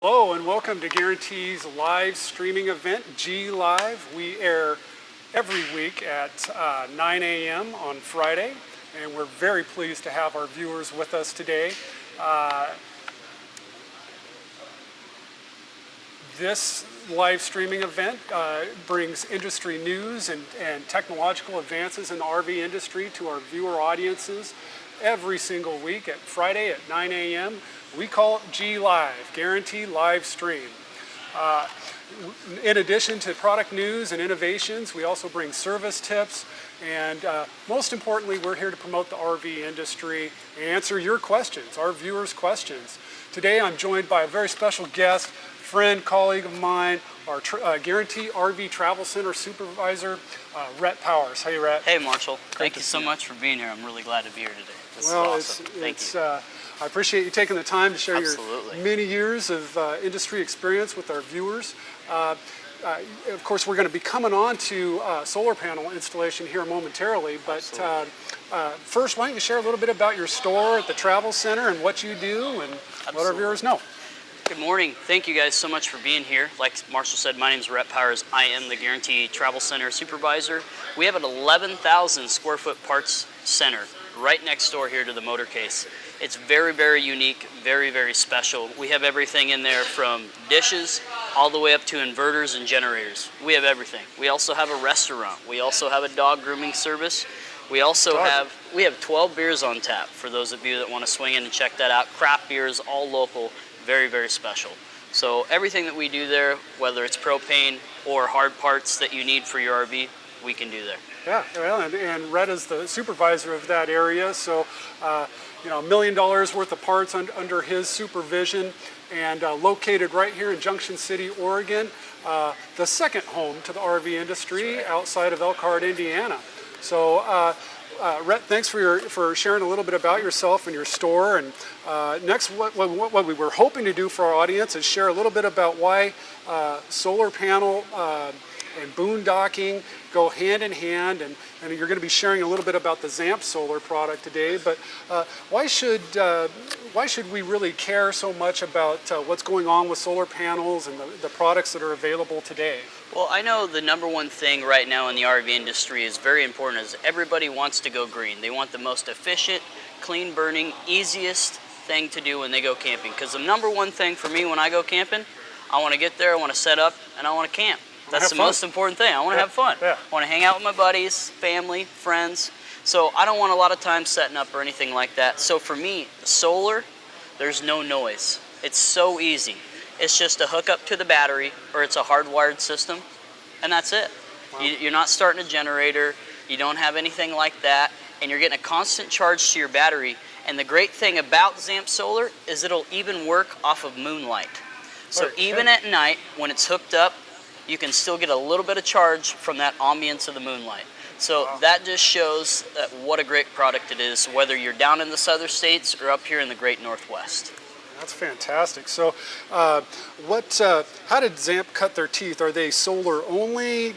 Hello and welcome to Guaranty's live streaming event, G Live. We air every week at 9 a.m. on Friday, and we're very pleased to have our viewers with us today. This live streaming event brings industry news and technological advances in the RV industry to our viewer audiences every single week at Friday at 9 a.m. We call it G Live, Guaranty Live Stream. In addition to product news and innovations, we also bring service tips, and most importantly, we're here to promote the RV industry and answer your questions, our viewers' questions. Today, I'm joined by a very special guest, friend, colleague of mine, our Guaranty RV Travel Center supervisor, Rhett Powers. Hey, Rhett. Hey, Marshall. Thank you so much for being here. I'm really glad to be here today. This is awesome. Thank you. I appreciate you taking the time to share Absolutely. your many years of industry experience with our viewers. Of course, we're going to be coming on to solar panel installation here momentarily, but first, why don't you share a little bit about your store at the Travel Center and what you do and let our viewers know. Good morning. Thank you guys so much for being here. Like Marshall said, my name is Rhett Powers. I am the Guaranty Travel Center supervisor. We have an 11,000 square foot parts center right next door here to the motorcase. It's very, very unique, very, very special. We have everything in there from dishes all the way up to inverters and generators. We have everything. We also have a restaurant. We also have a dog grooming service. We also have 12 beers on tap for those of you that want to swing in and check that out. Craft beers, all local, very, very special. So everything that we do there, whether it's propane or hard parts that you need for your RV, we can do there. Yeah, well, and Rhett is the supervisor of that area, so $1 million worth of parts under his supervision, and located right here in Junction City, Oregon, the second home to the RV industry outside of Elkhart, Indiana. So, Rhett, thanks for sharing a little bit about yourself and your store. And next, what we were hoping to do for our audience is share a little bit about why solar panel and boondocking go hand in hand, and you're going to be sharing a little bit about the Zamp solar product today. But why should we really care so much about what's going on with solar panels and the products that are available today? Well, I know the number one thing right now in the RV industry is very important is everybody wants to go green. They want the most efficient, clean burning, easiest thing to do when they go camping. Because the number one thing for me when I go camping, I want to get there, I want to set up, and I want to camp. That's the most important thing. I want to have fun. I want to hang out with my buddies, family, friends. So I don't want a lot of time setting up or anything like that. So for me, solar, there's no noise. It's so easy. It's just a hookup to the battery, or it's a hardwired system, and that's it. Wow. You're not starting a generator. You don't have anything like that, and you're getting a constant charge to your battery. And the great thing about Zamp Solar is it'll even work off of moonlight. So even at night, when it's hooked up, you can still get a little bit of charge from that ambience of the moonlight. So that just shows that what a great product it is, whether you're down in the southern states or up here in the great Northwest. That's fantastic. So how did Zamp cut their teeth? Are they solar only?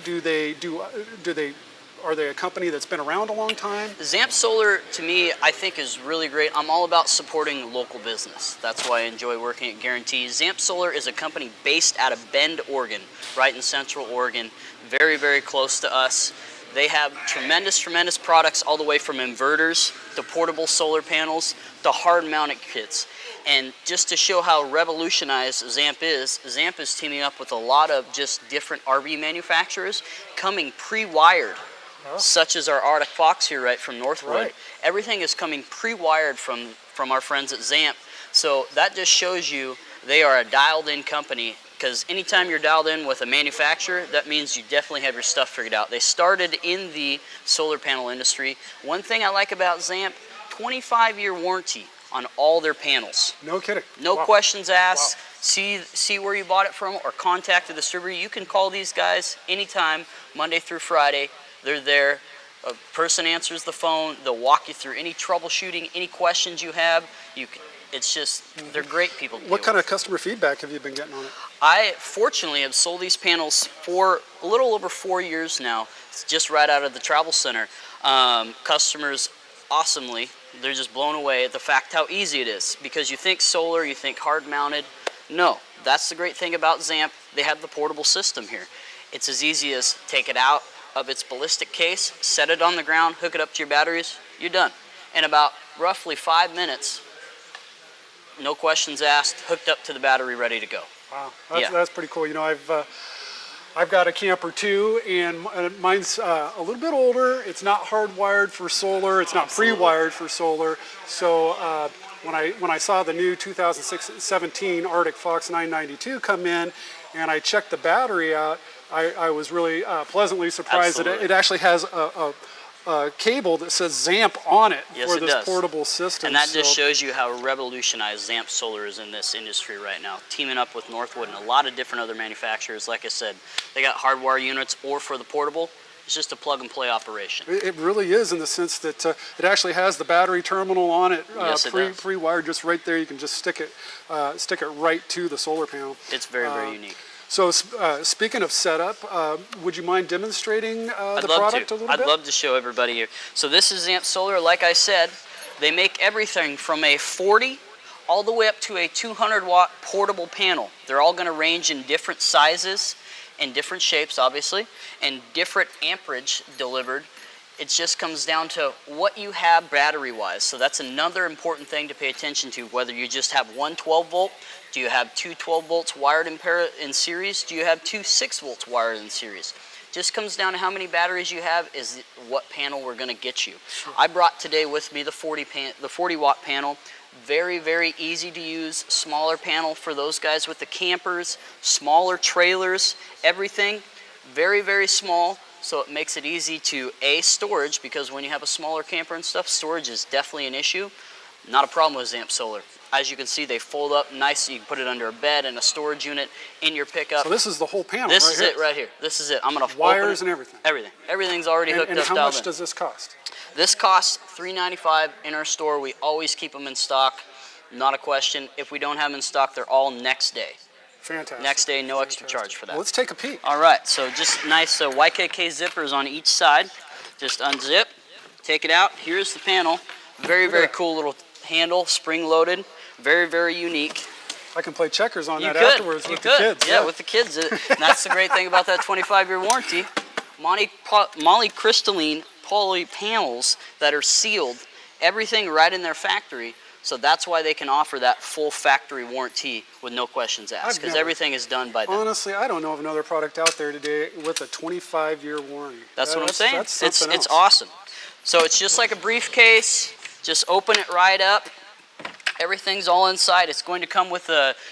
Are they a company that's been around a long time? Zamp Solar, to me, I think is really great. I'm all about supporting local business. That's why I enjoy working at Guaranty. Zamp Solar is a company based out of Bend, Oregon, right in Central Oregon, very, very close to us. They have tremendous, tremendous products all the way from inverters to portable solar panels to hard mounted kits. And just to show how revolutionized Zamp is teaming up with a lot of just different RV manufacturers coming pre-wired. Such as our Arctic Fox here, right from Northwood. Right. Everything is coming pre-wired from our friends at Zamp. So that just shows you they are a dialed-in company, because anytime you're dialed in with a manufacturer, that means you definitely have your stuff figured out. They started in the solar panel industry. One thing I like about Zamp, 25-year warranty on all their panels. No kidding. No questions asked. Wow. See where you bought it from or contact the distributor. You can call these guys anytime, Monday through Friday. They're there. A person answers the phone. They'll walk you through any troubleshooting, any questions you have. It's just, they're great people to deal with. What kind of customer feedback have you been getting on it? I fortunately have sold these panels for a little over 4 years now. It's just right out of the travel center. Customers, awesomely, they're just blown away at the fact how easy it is. Because you think solar, you think hard mounted. No, That's the great thing about Zamp. They have the portable system here. It's as easy as take it out of its ballistic case, set it on the ground, hook it up to your batteries, you're done. In about roughly 5 minutes, no questions asked, hooked up to the battery, ready to go. Wow, that's pretty cool. You know, I've got a camper too, and mine's a little bit older. It's not hardwired for solar. It's not pre-wired for solar. So when I saw the new 2017 Arctic Fox 992 come in, and I checked the battery out, I was really pleasantly surprised that it actually has a cable that says Zamp on it for this portable system. And that just shows you how revolutionized Zamp Solar is in this industry right now. Teaming up with Northwood and a lot of different other manufacturers. Like I said, they got hardwire units, or for the portable, it's just a plug and play operation. It really is, in the sense that it actually has the battery terminal on it, pre-wired, just right there. You can just stick it right to the solar panel. It's very unique. So speaking of setup, would you mind demonstrating the product a little bit? I'd love to show everybody here. So this is Zamp Solar. Like I said, they make everything from a 40 all the way up to a 200-watt portable panel. They're all going to range in different sizes and different shapes, obviously, and different amperage delivered. It just comes down to what you have battery-wise. So that's another important thing to pay attention to, whether you just have one 12-volt, do you have two 12 volts wired in series, do you have two 6 volts wired in series. Just comes down to how many batteries you have is what panel we're going to get you. Sure. I brought today with me the 40-watt panel. Very easy to use, smaller panel for those guys with the campers, smaller trailers, everything. Very small. So it makes it easy to storage, because when you have a smaller camper and stuff, storage is definitely an issue. Not a problem with Zamp Solar. As you can see, they fold up nice. You can put it under a bed and a storage unit in your pickup. So this is the whole panel. This is it right here. This is it. I'm gonna wires and everything. Everything's already hooked up. And how much does this cost? This costs $395 in our store. We always keep them in stock. Not a question. If we don't have them in stock, they're all next day. Fantastic. Next day, no extra charge for that. Well, let's take a peek. All right, so just nice YKK zippers on each side. Just unzip, take it out. Here's the panel. Very cool little handle, spring-loaded. Very unique. I can play checkers on that afterwards with the kids. Yeah, with the kids. And that's the great thing about that 25-year warranty. Polycrystalline poly panels that are sealed, everything right in their factory. So that's why they can offer that full factory warranty with no questions asked, because everything is done by them. Honestly, I don't know of another product out there today with a 25-year warranty. That's what I'm saying. It's awesome. So it's just like a briefcase. Just open it right up. Everything's all inside. It's going to come with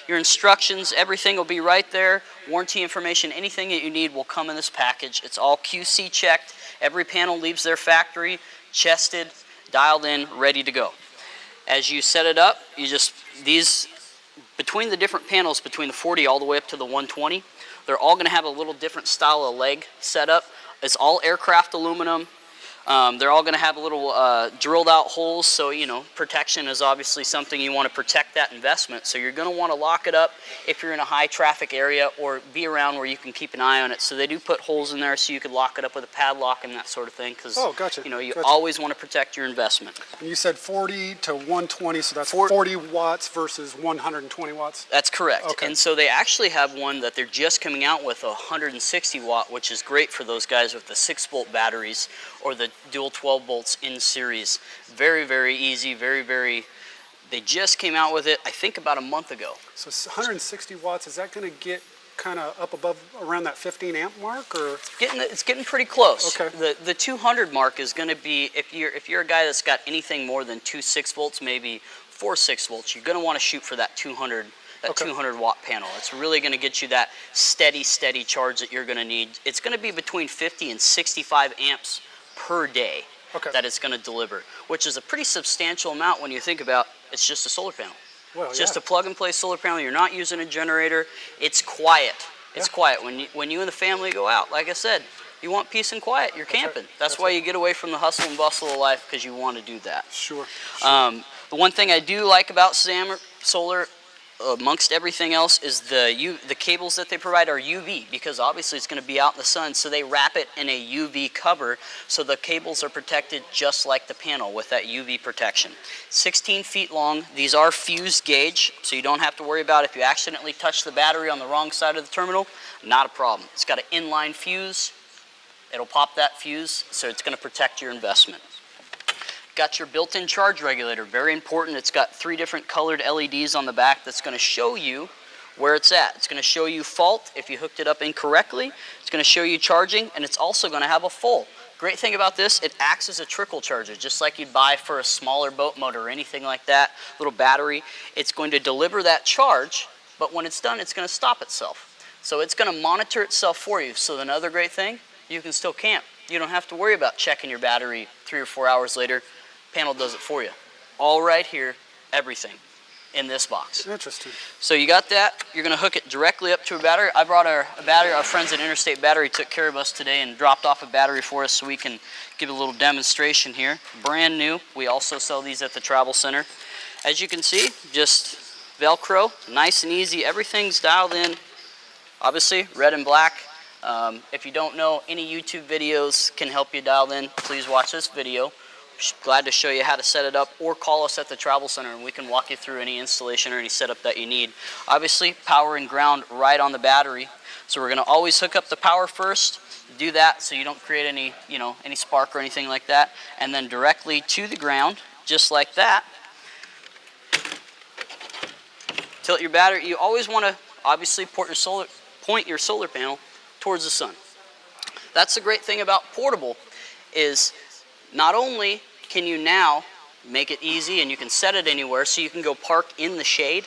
your instructions. Everything will be right there. Warranty information, anything that you need will come in this package. It's all QC checked. Every panel leaves their factory, chested, dialed in, ready to go. As you set it up, between the different panels, between the 40 all the way up to the 120, they're all going to have a little different style of leg set up. It's all aircraft aluminum. They're all going to have a little drilled out holes, so protection is obviously something you want to protect that investment. So you're going to want to lock it up if you're in a high traffic area, or be around where you can keep an eye on it. So they do put holes in there so you could lock it up with a padlock and that sort of thing, because you always want to protect your investment. And you said 40 to 120, so that's 40 watts versus 120 watts? That's correct. Okay. And so they actually have one that they're just coming out with, a 160 watt, which is great for those guys with the 6-volt batteries or the dual 12 volts in series. Very easy, they just came out with it, I think, about a month ago. So 160 watts, is that going to get kind of up above around that 15 amp mark, or? It's getting pretty close. Okay. The 200 mark is going to be, if you're a guy that's got anything more than 2 6 volts, maybe 4 6 volts, you're going to want to shoot for that 200 watt panel. It's really going to get you that steady charge that you're going to need. It's going to be between 50 and 65 amps per day that it's going to deliver, which is a pretty substantial amount when you think about it's just a solar panel. Well, it's just a plug-and-play solar panel. You're not using a generator. It's quiet. It's quiet. When you and the family go out, like I said, you want peace and quiet. You're camping. That's why you get away from the hustle and bustle of life, because you want to do that. Sure. The one thing I do like about Zamp Solar, amongst everything else is the cables that they provide are UV, because obviously it's going to be out in the sun, so they wrap it in a UV cover so the cables are protected just like the panel with that UV protection. 16 feet long. These are fused gauge, so you don't have to worry about if you accidentally touch the battery on the wrong side of the terminal. Not a problem. It's got an inline fuse. It'll pop that fuse, so it's going to protect your investment. Got your built-in charge regulator, very important. It's got 3 different colored LEDs on the back that's going to show you where it's at. It's going to show you fault if you hooked it up incorrectly. It's going to show you charging, and it's also going to have a full. Great thing about this, it acts as a trickle charger, just like you'd buy for a smaller boat motor or anything like that, little battery. It's going to deliver that charge, but when it's done, it's going to stop itself. So it's going to monitor itself for you. So another great thing, you can still camp. You don't have to worry about checking your battery 3 or 4 hours later. Panel does it for you. All right here, everything in this box. Interesting. So you got that. You're going to hook it directly up to a battery. I brought a battery. Our friends at Interstate Battery took care of us today and dropped off a battery for us so we can give a little demonstration here. Brand new. We also sell these at the Travel Center. As you can see, just Velcro, nice and easy. Everything's dialed in. Obviously, red and black. If you don't know, any YouTube videos can help you dial in. Please watch this video. Glad to show you how to set it up, or call us at the Travel Center and we can walk you through any installation or any setup that you need. Obviously, power and ground right on the battery. So we're going to always hook up the power first. Do that so you don't create any, any spark or anything like that. And then directly to the ground, just like that. Tilt your battery. You always want to obviously point your solar panel towards the sun. That's the great thing about portable, is not only can you now make it easy and you can set it anywhere, so you can go park in the shade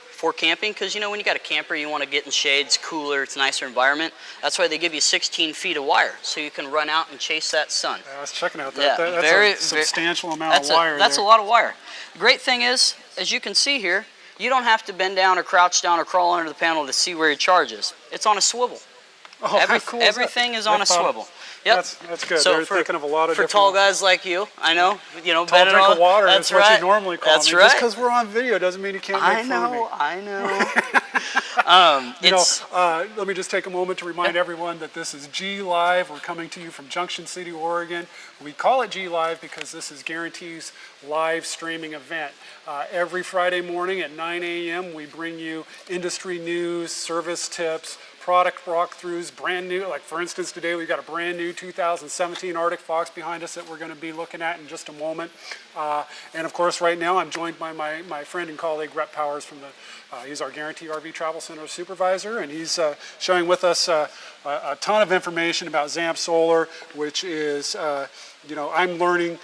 for camping, because when you got a camper, you want to get in shade. It's cooler, it's a nicer environment. That's why they give you 16 feet of wire, so you can run out and chase that sun. I was checking out that. Yeah, That's a substantial amount of wire. That's a lot of wire. Great thing is, as you can see here, you don't have to bend down or crouch down or crawl under the panel to see where your charge is. It's on a swivel. Oh, how cool everything is on a swivel. Yep. That's good. So They're thinking of a lot of for tall guys like you, I know, tall drink of water. That's what you normally call That's me. right. Just because we're on video doesn't mean you can't make fun of me. I know. Let me just take a moment to remind everyone that this is G Live. We're coming to you from Junction City, Oregon. We call it G Live because this is Guaranty's live streaming event. Every Friday morning at 9 a.m. we bring you industry news, service tips, product walkthroughs, brand new, like for instance today we've got a brand new 2017 Arctic Fox behind us that we're going to be looking at in just a moment. And of course right now I'm joined by my friend and colleague Rhett Powers from he's our Guaranty RV Travel Center supervisor, and he's showing with us a ton of information about Zamp Solar, which is, I'm learning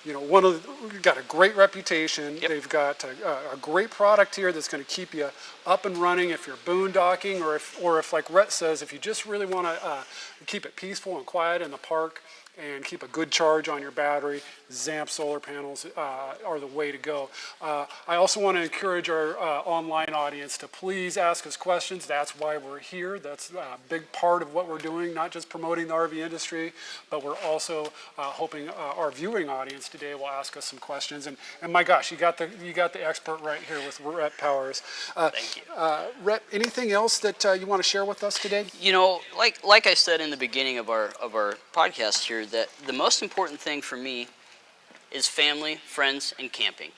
we've got a great reputation. Yep. They've got a great product here that's going to keep you up and running if you're boondocking, or if like Rhett says, if you just really want to keep it peaceful and quiet in the park and keep a good charge on your battery, Zamp solar panels are the way to go. I also want to encourage our online audience to please ask us questions. That's why we're here. That's a big part of what we're doing, not just promoting the RV industry, but we're also hoping our viewing audience today will ask us some questions. And my gosh, you got the expert right here with Rhett Powers. Thank you. Rhett, anything else that you want to share with us today? Like I said in the beginning of our podcast here, that the most important thing for me is family, friends, and camping.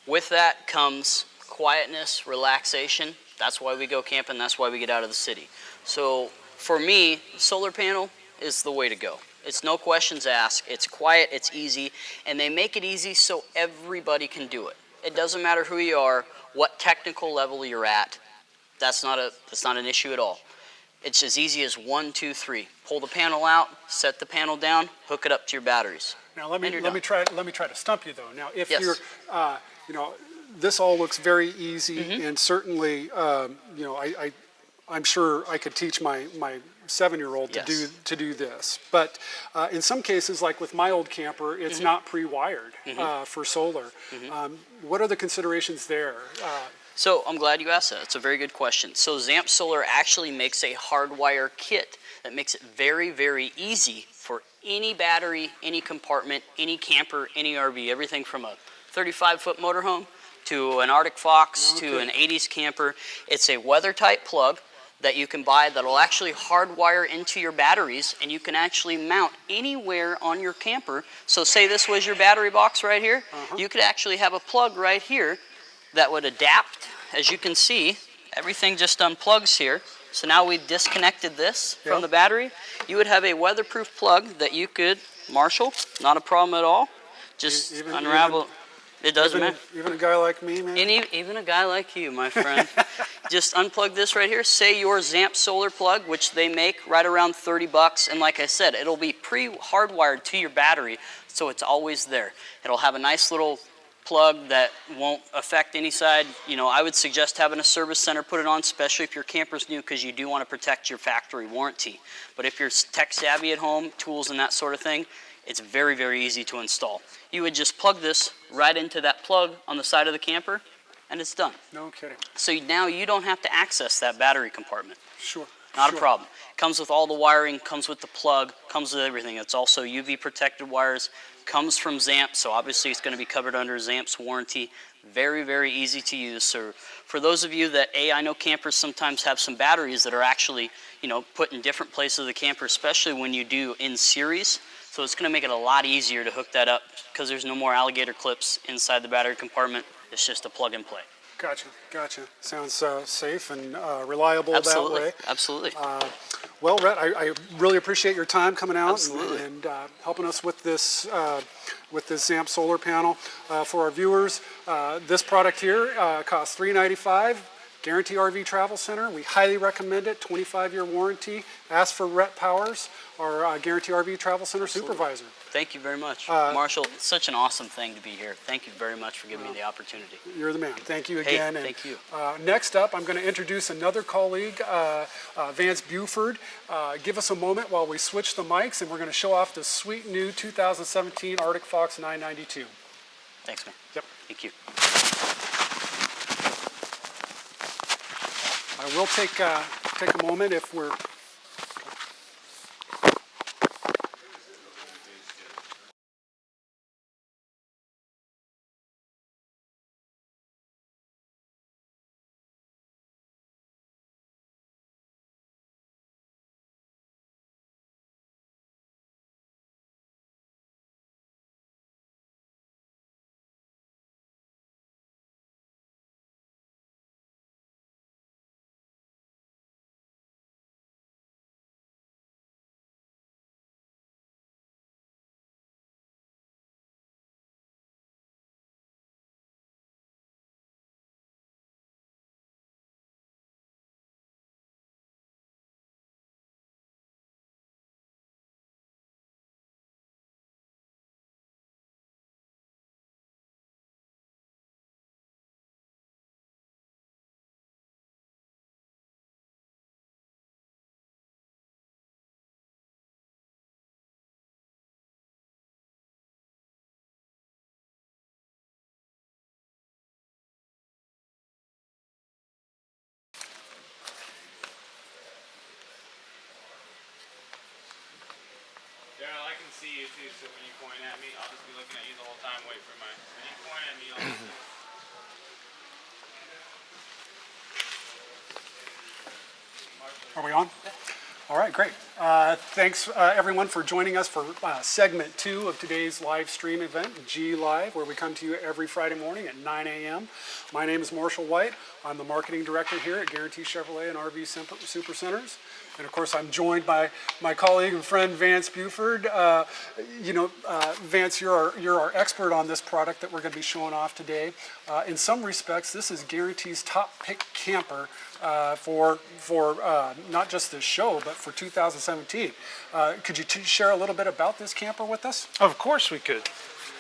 With that comes quietness, relaxation. That's why we go camping. That's why we get out of the city. So for me, solar panel is the way to go. It's no questions asked. It's quiet. It's easy. And they make it easy so everybody can do it. It doesn't matter who you are, what technical level you're at. That's not an issue at all. It's as easy as 1, 2, 3. Pull the panel out, set the panel down, hook it up to your batteries. Now let me try to stump you though. Now if Yes. you're, this all looks very easy, and certainly, I'm sure I could teach my 7-year-old Yes. to do this. But in some cases, like with my old camper, it's not pre-wired for solar. What are the considerations there? So I'm glad you asked that. It's a very good question. So Zamp Solar actually makes a hardwire kit that makes it very, very easy for any battery, any compartment, any camper, any RV, everything from a 35-foot motorhome to an Arctic Fox to Okay. an 80s camper. It's a weather-tight plug that you can buy that'll actually hardwire into your batteries, and you can actually mount anywhere on your camper. So say this was your battery box right here, you could actually have a plug right here that would adapt. As you can see, everything just unplugs here. So now we've disconnected this from the battery. You would have a weatherproof plug that you could, Marshall, not a problem at all. Just unravel. It doesn't matter. Even a guy like me, man. Even a guy like you, my friend. Just unplug this right here. Say your Zamp solar plug, which they make right around 30 bucks. And like I said, it'll be pre-hardwired to your battery, so it's always there. It'll have a nice little plug that won't affect any side. You know, I would suggest having a service center put it on, especially if your camper's new, because you do want to protect your factory warranty. But if you're tech savvy at home, tools and that sort of thing, it's very, very easy to install. You would just plug this right into that plug on the side of the camper, and it's done. No kidding. So now you don't have to access that battery compartment. Sure. Not a problem. Comes with all the wiring, comes with the plug, comes with everything. It's also UV protected wires, comes from Zamp, so obviously it's going to be covered under Zamp's warranty. Very, very easy to use. So for those of you that, I know campers sometimes have some batteries that are actually, you know, put in different places of the camper, especially when you do in series. So it's going to make it a lot easier to hook that up because there's no more alligator clips inside the battery compartment. It's just a plug and play. Gotcha, gotcha. Sounds safe and reliable that way. Absolutely. Well, Rhett, I really appreciate your time coming out and helping us with this Zamp solar panel. For our viewers, this product here costs $395. Guaranty RV Travel Center. We highly recommend it. 25-year warranty. Ask for Rhett Powers, our Guaranty RV Travel Center supervisor. Thank you very much. Marshall, it's such an awesome thing to be here. Thank you very much for giving me the opportunity. You're the man. Thank you again. Hey, thank you. Next up, I'm going to introduce another colleague, Vance Buford. Give us a moment while we switch the mics, and we're going to show off the sweet new 2017 Arctic Fox 992. Thanks, man. Yep. Thank you. I will take a moment if we're... Daryl, I can see you too, so when you point at me, I'll just be looking at you the whole time, wait for my... When you point at me, I'll... Are we on? All right, great. Thanks everyone for joining us for segment 2 of today's live stream event, G Live, where we come to you every Friday morning at 9 a.m. My name is Marshall White. I'm the marketing director here at Guaranty Chevrolet and RV Super Centers. And of course, I'm joined by my colleague and friend Vance Buford. Vance, you're our expert on this product that we're going to be showing off today. In some respects, this is Guaranty's top pick camper for not just this show, but for 2017. Could you share a little bit about this camper with us? Of course we could.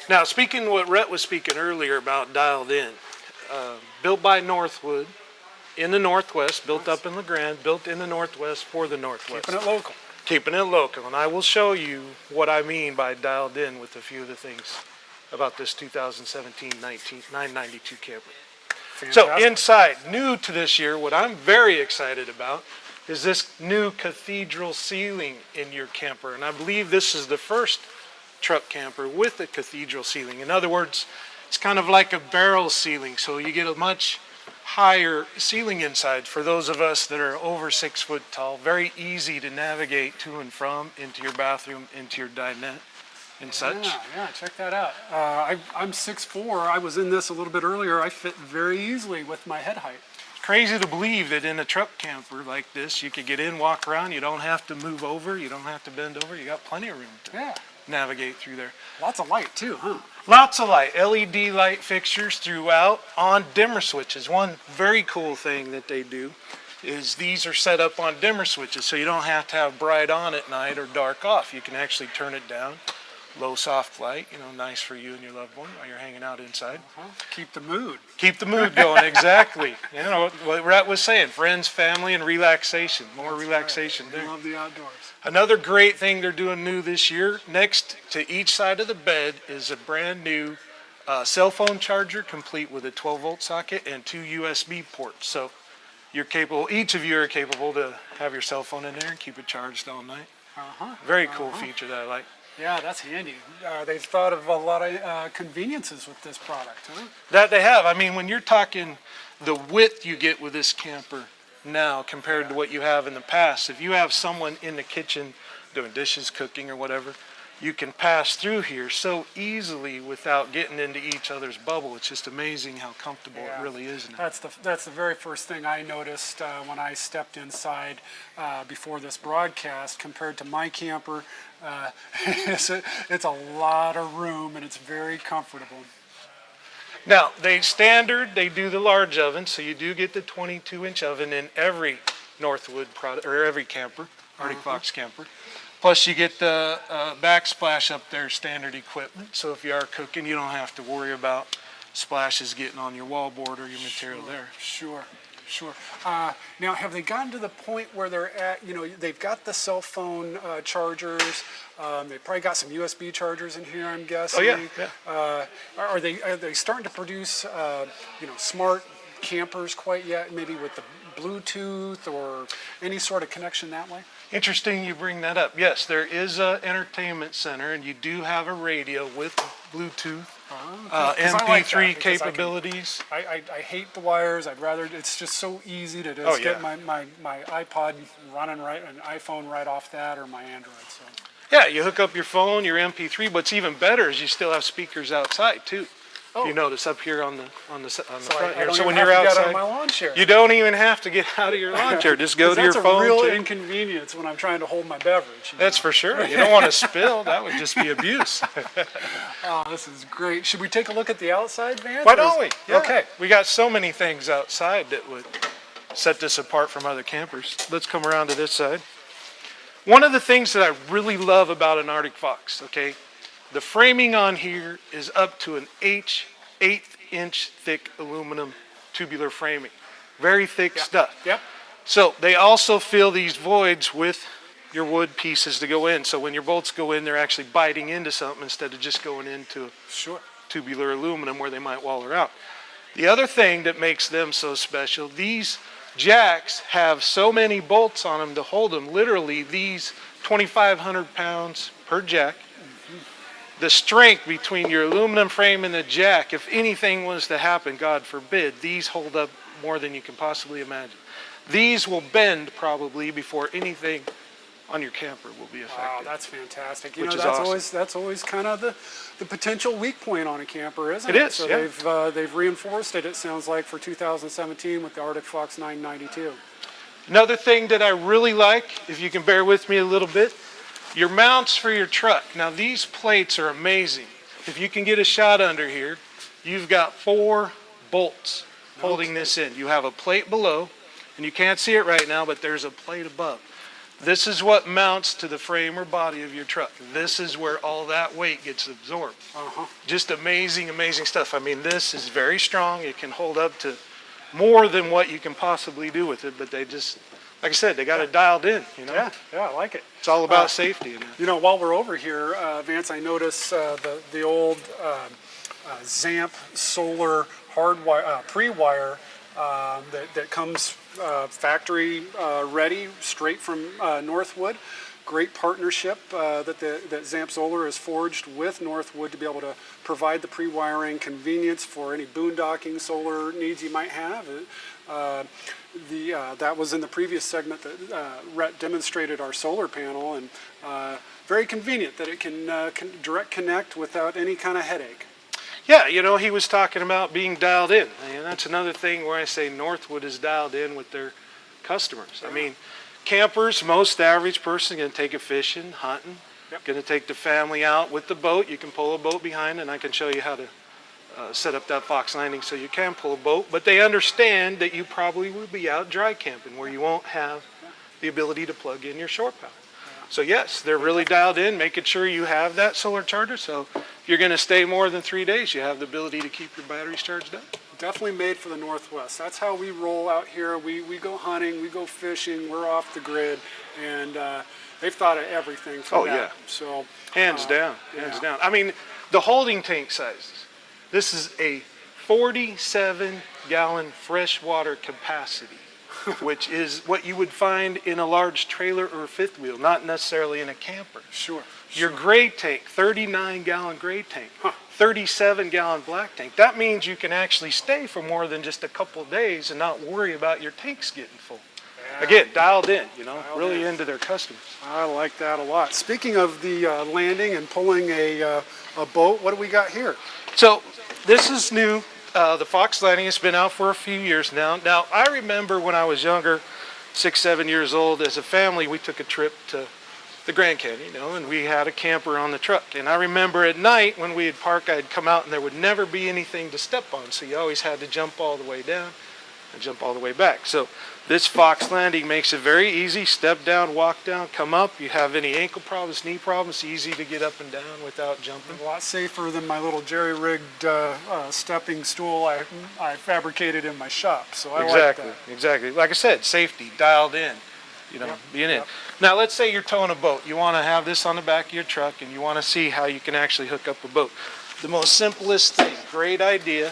Now, speaking what Rhett was speaking earlier about dialed in, built by Northwood in the Northwest, built up in LeGrand, built in the Northwest for the Northwest. Keeping it local. Keeping it local. And I will show you what I mean by dialed in with a few of the things about this 2017 992 camper. Fantastic. So inside, new to this year, what I'm very excited about is this new Cathedral Ceiling in your camper. And I believe this is the first truck camper with a Cathedral Ceiling. In other words, It's kind of like a barrel ceiling, so you get a much higher ceiling inside for those of us that are over 6 foot tall. Very easy to navigate to and from, into your bathroom, into your dinette and such. Yeah, check that out. I'm 6'4". I was in this a little bit earlier. I fit very easily with my head height. Crazy to believe that in a truck camper like this, you could get in, walk around. You don't have to move over. You don't have to bend over. You got plenty of room to navigate through there. Lots of light too, huh? Lots of light. LED light fixtures throughout on dimmer switches. One very cool thing that they do is these are set up on dimmer switches, so you don't have to have bright on at night or dark off. You can actually turn it down. Low soft light, nice for you and your loved one while you're hanging out inside. Keep the mood. Keep the mood going, exactly. What Rhett was saying, friends, family, and relaxation. More relaxation there. I love the outdoors. Another great thing they're doing new this year, next to each side of the bed is a brand new cell phone charger, complete with a 12-volt socket and 2 USB ports. So you're capable, each of you are capable to have your cell phone in there and keep it charged all night. Very cool feature that I like. Yeah, that's handy. They've thought of a lot of conveniences with this product, huh? That they have. I mean, when you're talking the width you get with this camper now compared to what you have in the past, if you have someone in the kitchen doing dishes, cooking, or whatever, you can pass through here so easily without getting into each other's bubble. It's just amazing how comfortable it really is now. That's the very first thing I noticed when I stepped inside before this broadcast compared to my camper. It's a lot of room and it's very comfortable. Now, they do the large oven, so you do get the 22-inch oven in every Northwood product, or every camper, Arctic Fox camper. Plus, you get the backsplash up there, standard equipment. So if you are cooking, you don't have to worry about splashes getting on your wallboard or your material there. Sure. Now, have they gotten to the point where they're at, they've got the cell phone chargers, they've probably got some USB chargers in here, I'm guessing. Oh, yeah. Are they starting to produce, smart campers quite yet, maybe with the Bluetooth or any sort of connection that way? Interesting you bring that up. Yes, there is an entertainment center, and you do have a radio with Bluetooth, MP3 capabilities. I hate the wires. I'd rather, it's just so easy to just get my iPod running an iPhone right off that, or my Android. So. Yeah, you hook up your phone, your MP3. What's even better is you still have speakers outside too. You notice up here on the front here. So when you're outside, my lawn chair. You don't even have to get out of your lawn chair. Just go to your phone. That's a real inconvenience when I'm trying to hold my beverage. That's for sure. You don't want to spill. That would just be abuse. Oh, this is great. Should we take a look at the outside, Vance? Why don't we? Yeah. Okay. We got so many things outside that would set this apart from other campers. Let's come around to this side. One of the things that I really love about an Arctic Fox, the framing on here is up to an 1/8-inch thick aluminum tubular framing. Very thick stuff. Yep. So they also fill these voids with your wood pieces to go in. So when your bolts go in, they're actually biting into something instead of just going into tubular aluminum where they might waller out. The other thing that makes them so special, these jacks have so many bolts on them to hold them. Literally, these 2,500 pounds per jack. The strength between your aluminum frame and the jack, if anything was to happen, God forbid, these hold up more than you can possibly imagine. These will bend probably before anything on your camper will be affected. Wow, that's fantastic. Which is awesome. That's always kind of the potential weak point on a camper, isn't it? It is, so yeah. they've reinforced it sounds like, for 2017 with the Arctic Fox 992. Another thing that I really like, if you can bear with me a little bit, your mounts for your truck. Now these plates are amazing. If you can get a shot under here, you've got 4 bolts holding this in. You have a plate below, and you can't see it right now, but there's a plate above. This is what mounts to the frame or body of your truck. This is where all that weight gets absorbed. Just amazing, amazing stuff. I mean, this is very strong. It can hold up to more than what you can possibly do with it, but they just, like I said, they got it dialed in, Yeah, I like it. It's all about safety. While we're over here, Vance, I noticed the old Zamp solar pre-wire that comes factory ready, straight from Northwood. great partnership that Zamp Solar has forged with Northwood to be able to provide the pre-wiring convenience for any boondocking solar needs you might have. That was in the previous segment that Rhett demonstrated our solar panel, and very convenient that it can direct connect without any kind of headache. Yeah, you know, he was talking about being dialed in, and that's another thing where I say Northwood is dialed in with their customers. I mean, campers, most average person going to take it fishing, hunting, going to take the family out with the boat. You can pull a boat behind, and I can show you how to set up that Fox Landing so you can pull a boat. But they understand that you probably will be out dry camping where you won't have the ability to plug in your shore power. So yes, they're really dialed in, making sure you have that solar charger. So if you're going to stay more than 3 days, you have the ability to keep your batteries charged up. Definitely made for the Northwest. That's how we roll out here. We go hunting, we go fishing, we're off the grid, and they've thought of everything for that. Yeah. So hands down. I mean, the holding tank sizes. This is a 47-gallon freshwater capacity, which is what you would find in a large trailer or fifth wheel, not necessarily in a camper. Sure. Your gray tank, 39-gallon gray tank, 37-gallon black tank. That means you can actually stay for more than just a couple of days and not worry about your tanks getting full. Again, dialed in, you know, really into their customers. I like that a lot. Speaking of the landing and pulling a boat, what do we got here? So this is new. The Fox Landing has been out for a few years now. Now, I remember when I was younger, 6, 7 years old, as a family, we took a trip to the Grand Canyon, you know, and we had a camper on the truck. And I remember at night when we'd park, I'd come out and there would never be anything to step on. So you always had to jump all the way down and jump all the way back. So this Fox Landing makes it very easy. Step down, walk down, come up. You have any ankle problems, knee problems, easy to get up and down without jumping. A lot safer than my little jerry-rigged stepping stool I fabricated in my shop. So I like that. Exactly. Like I said, safety, dialed in, you know, being in. Now, let's say you're towing a boat. You want to have this on the back of your truck, and you want to see how you can actually hook up a boat. The most simplest thing, great idea,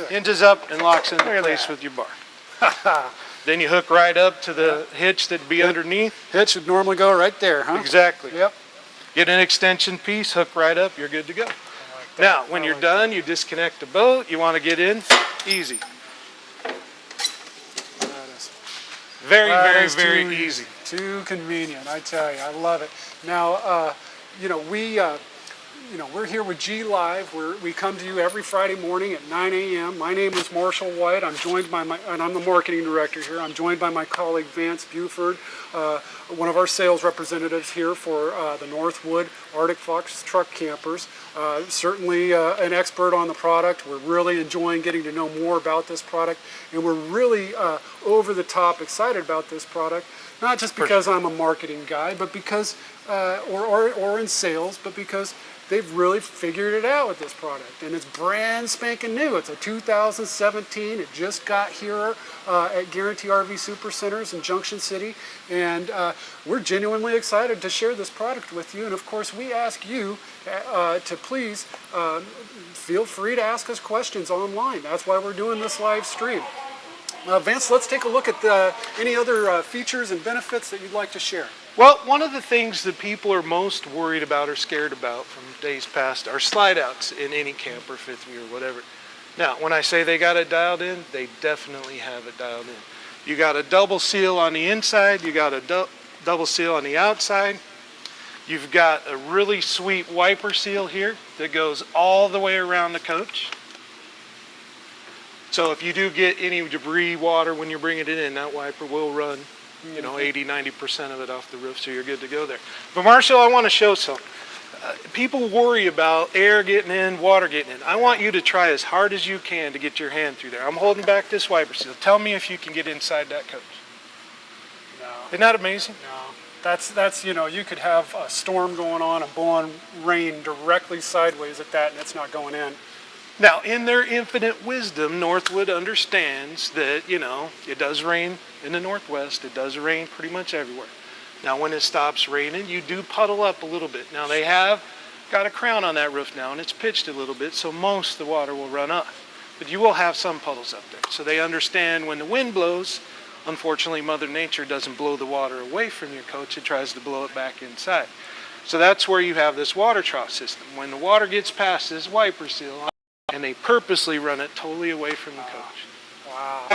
hinges up and locks into place with your bar. Then you hook right up to the hitch that'd be underneath. Hitch would normally go right there, huh? Exactly. Yep. Get an extension piece, hook right up, you're good to go. Now, when you're done, you disconnect the boat. You want to get in, easy. Very easy. Too convenient, I tell you. I love it. Now, we're here with G Live. We come to you every Friday morning at 9 a.m. My name is Marshall White. I'm joined by and I'm the marketing director here. I'm joined by my colleague Vance Buford, one of our sales representatives here for the Northwood Arctic Fox truck campers. Certainly an expert on the product. We're really enjoying getting to know more about this product, and we're really over the top excited about this product. Not just because I'm a marketing guy, but because, or in sales, but because they've really figured it out with this product, and it's brand spanking new. It's a 2017. It just got here at Guaranty RV Supercenters in Junction City, and we're genuinely excited to share this product with you. And of course, we ask you to please feel free to ask us questions online. That's why we're doing this live stream. Vance, let's take a look at any other features and benefits that you'd like to share. Well, one of the things that people are most worried about or scared about from days past are slide outs in any camper, fifth wheel, whatever. Now, when I say they got it dialed in, they definitely have it dialed in. You got a double seal on the inside, you got a double seal on the outside. You've got a really sweet wiper seal here that goes all the way around the coach. So if you do get any debris, water when you're bringing it in, that wiper will run, 80-90% of it off the roof, so you're good to go there. But Marshall, I want to show something. People worry about air getting in, water getting in. I want you to try as hard as you can to get your hand through there. I'm holding back this wiper seal. Tell me if you can get inside that coach. No. Isn't that amazing? No. That's you could have a storm going on and blowing rain directly sideways at that, and it's not going in. Now, in their infinite wisdom, Northwood understands that, it does rain in the Northwest. It does rain pretty much everywhere. Now, when it stops raining, you do puddle up a little bit. Now, they have got a crown on that roof now, and it's pitched a little bit, so most of the water will run off. But you will have some puddles up there. So they understand when the wind blows, Unfortunately, Mother Nature doesn't blow the water away from your coach, it tries to blow it back inside. So that's where you have this water trough system. When the water gets past this wiper seal, and they purposely run it totally away from the coach. Wow.